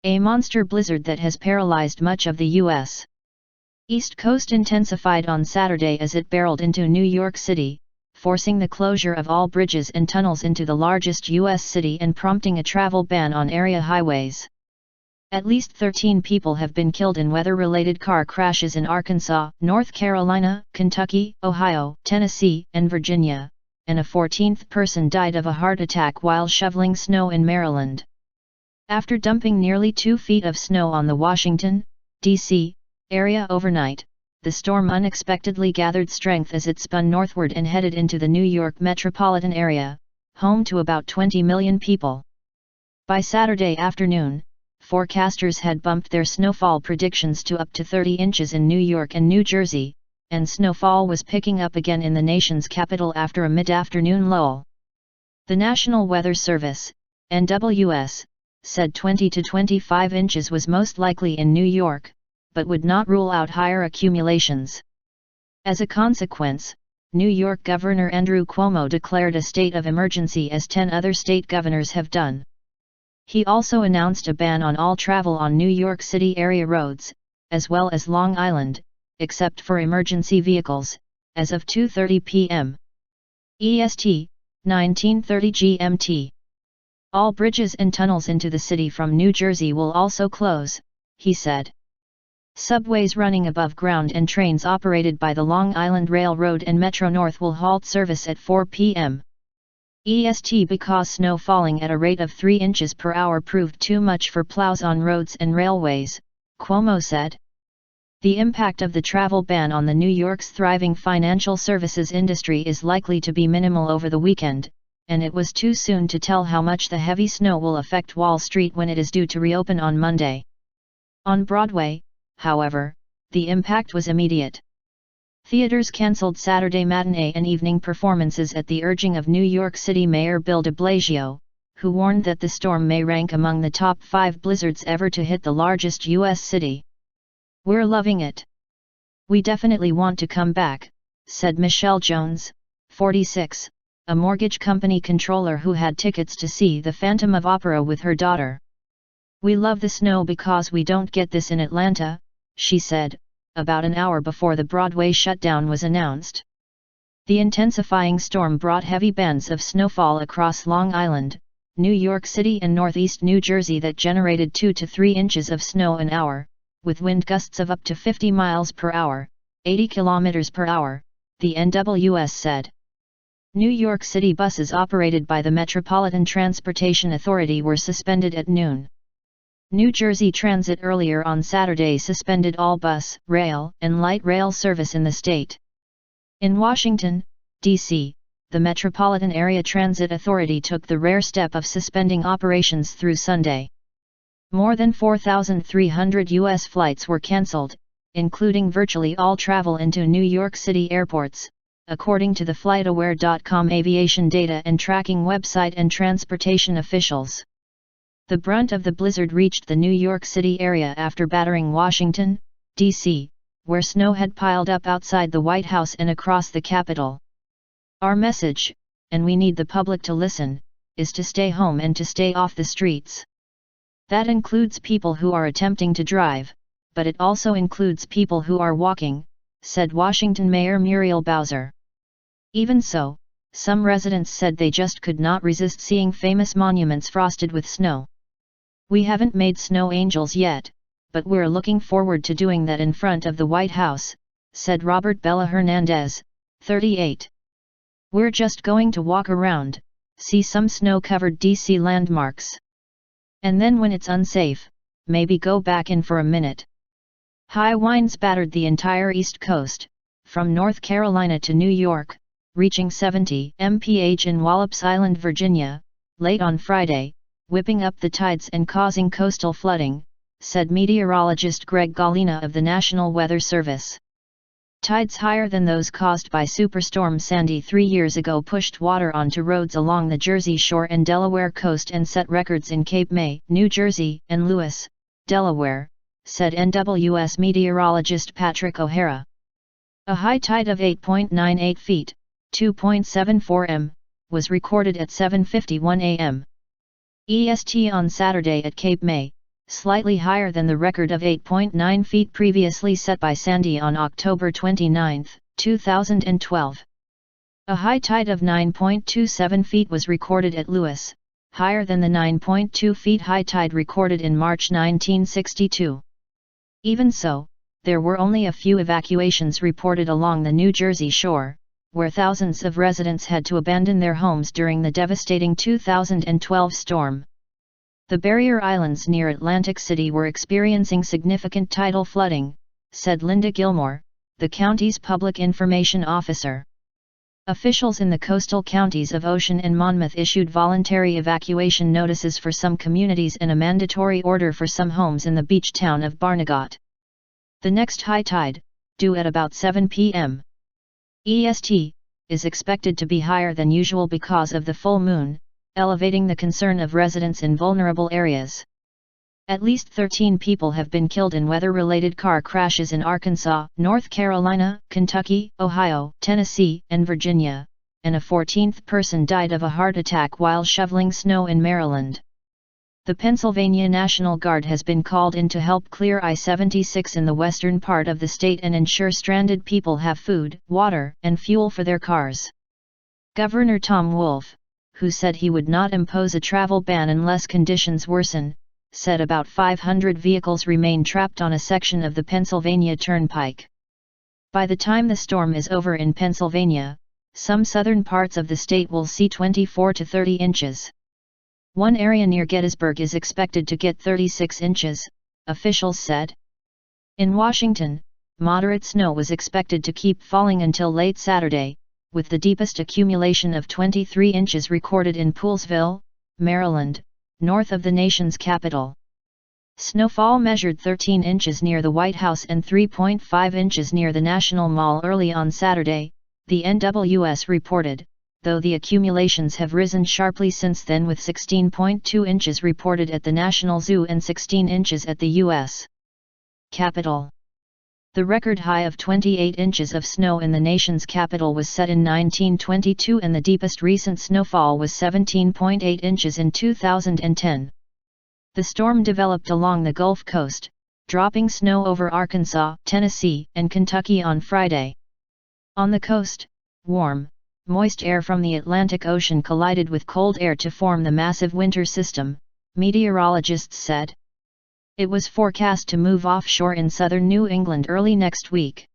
A monster blizzard that has paralyzed much of the U.S. East Coast intensified on Saturday as it barreled into New York City, forcing the closure of all bridges and tunnels into the largest U.S. city and prompting a travel ban on area highways. At least 13 people have been killed in weather-related car crashes in Arkansas, North Carolina, Kentucky, Ohio, Tennessee, and Virginia, and a 14th person died of a heart attack while shoveling snow in Maryland. After dumping nearly 2 feet of snow on the Washington, D.C., area overnight, the storm unexpectedly gathered strength as it spun northward and headed into the New York metropolitan area, home to about 20 million people. By Saturday afternoon, forecasters had bumped their snowfall predictions to up to 30 inches in New York and New Jersey, and snowfall was picking up again in the nation's capital after a mid-afternoon lull. The National Weather Service, NWS, said 20 to 25 inches was most likely in New York, but would not rule out higher accumulations. As a consequence, New York Governor Andrew Cuomo declared a state of emergency as 10 other state governors have done. He also announced a ban on all travel on New York City area roads, as well as Long Island, except for emergency vehicles, as of 2:30 p.m. EST, 19:30 GMT. All bridges and tunnels into the city from New Jersey will also close, he said. Subways running above ground and trains operated by the Long Island Railroad and Metro North will halt service at 4 p.m. EST because snow falling at a rate of 3 inches per hour proved too much for plows on roads and railways, Cuomo said. The impact of the travel ban on the New York's thriving financial services industry is likely to be minimal over the weekend, and it was too soon to tell how much the heavy snow will affect Wall Street when it is due to reopen on Monday. On Broadway, however, the impact was immediate. Theaters canceled Saturday matinee and evening performances at the urging of New York City Mayor Bill de Blasio, who warned that the storm may rank among the top 5 blizzards ever to hit the largest U.S. city. "We're loving it. We definitely want to come back," said Michelle Jones, 46, a mortgage company controller who had tickets to see the Phantom of Opera with her daughter. "We love the snow because we don't get this in Atlanta," she said, about an hour before the Broadway shutdown was announced. The intensifying storm brought heavy bands of snowfall across Long Island, New York City and northeast New Jersey that generated 2 to 3 inches of snow an hour, with wind gusts of up to 50 miles per hour, 80 kilometers per hour, the NWS said. New York City buses operated by the Metropolitan Transportation Authority were suspended at noon. New Jersey Transit earlier on Saturday suspended all bus, rail, and light rail service in the state. In Washington, D.C., the Metropolitan Area Transit Authority took the rare step of suspending operations through Sunday. More than 4,300 U.S. flights were canceled, including virtually all travel into New York City airports, according to the FlightAware.com aviation data and tracking website and transportation officials. The brunt of the blizzard reached the New York City area after battering Washington, D.C., where snow had piled up outside the White House and across the Capitol. "Our message, and we need the public to listen, is to stay home and to stay off the streets. That includes people who are attempting to drive, but it also includes people who are walking," said Washington Mayor Muriel Bowser. Even so, some residents said they just could not resist seeing famous monuments frosted with snow. "We haven't made snow angels yet, but we're looking forward to doing that in front of the White House," said Robert Bella Hernandez, 38. "We're just going to walk around, see some snow-covered D.C. landmarks. And then when it's unsafe, maybe go back in for a minute." High winds battered the entire East Coast, from North Carolina to New York, reaching 70 mph in Wallops Island, Virginia, late on Friday, whipping up the tides and causing coastal flooding, said meteorologist Greg Gallina of the National Weather Service. Tides higher than those caused by Superstorm Sandy 3 years ago pushed water onto roads along the Jersey Shore and Delaware coast and set records in Cape May, New Jersey, and Lewis, Delaware, said NWS meteorologist Patrick O'Hara. A high tide of 8.98 feet, 2.74 m, was recorded at 7:51 a.m. EST on Saturday at Cape May, slightly higher than the record of 8.9 feet previously set by Sandy on October 29, 2012. A high tide of 9.27 feet was recorded at Lewis, higher than the 9.2 feet high tide recorded in March 1962. Even so, there were only a few evacuations reported along the New Jersey shore, where thousands of residents had to abandon their homes during the devastating 2012 storm. The barrier islands near Atlantic City were experiencing significant tidal flooding, said Linda Gilmore, the county's public information officer. Officials in the coastal counties of Ocean and Monmouth issued voluntary evacuation notices for some communities and a mandatory order for some homes in the beach town of Barnegat. The next high tide, due at about 7 p.m. EST, is expected to be higher than usual because of the full moon, elevating the concern of residents in vulnerable areas. At least 13 people have been killed in weather-related car crashes in Arkansas, North Carolina, Kentucky, Ohio, Tennessee, and Virginia, and a 14th person died of a heart attack while shoveling snow in Maryland. The Pennsylvania National Guard has been called in to help clear I-76 in the western part of the state and ensure stranded people have food, water, and fuel for their cars. Governor Tom Wolf, who said he would not impose a travel ban unless conditions worsen, said about 500 vehicles remain trapped on a section of the Pennsylvania Turnpike. By the time the storm is over in Pennsylvania, some southern parts of the state will see 24 to 30 inches. One area near Gettysburg is expected to get 36 inches, officials said. In Washington, moderate snow was expected to keep falling until late Saturday, with the deepest accumulation of 23 inches recorded in Poolesville, Maryland, north of the nation's capital. Snowfall measured 13 inches near the White House and 3.5 inches near the National Mall early on Saturday, the NWS reported, though the accumulations have risen sharply since then, with 16.2 inches reported at the National Zoo and 16 inches at the U.S. Capitol. The record high of 28 inches of snow in the nation's capital was set in 1922, and the deepest recent snowfall was 17.8 inches in 2010. The storm developed along the Gulf Coast, dropping snow over Arkansas, Tennessee, and Kentucky on Friday. On the coast, warm, moist air from the Atlantic Ocean collided with cold air to form the massive winter system, meteorologists said. It was forecast to move offshore in southern New England early next week.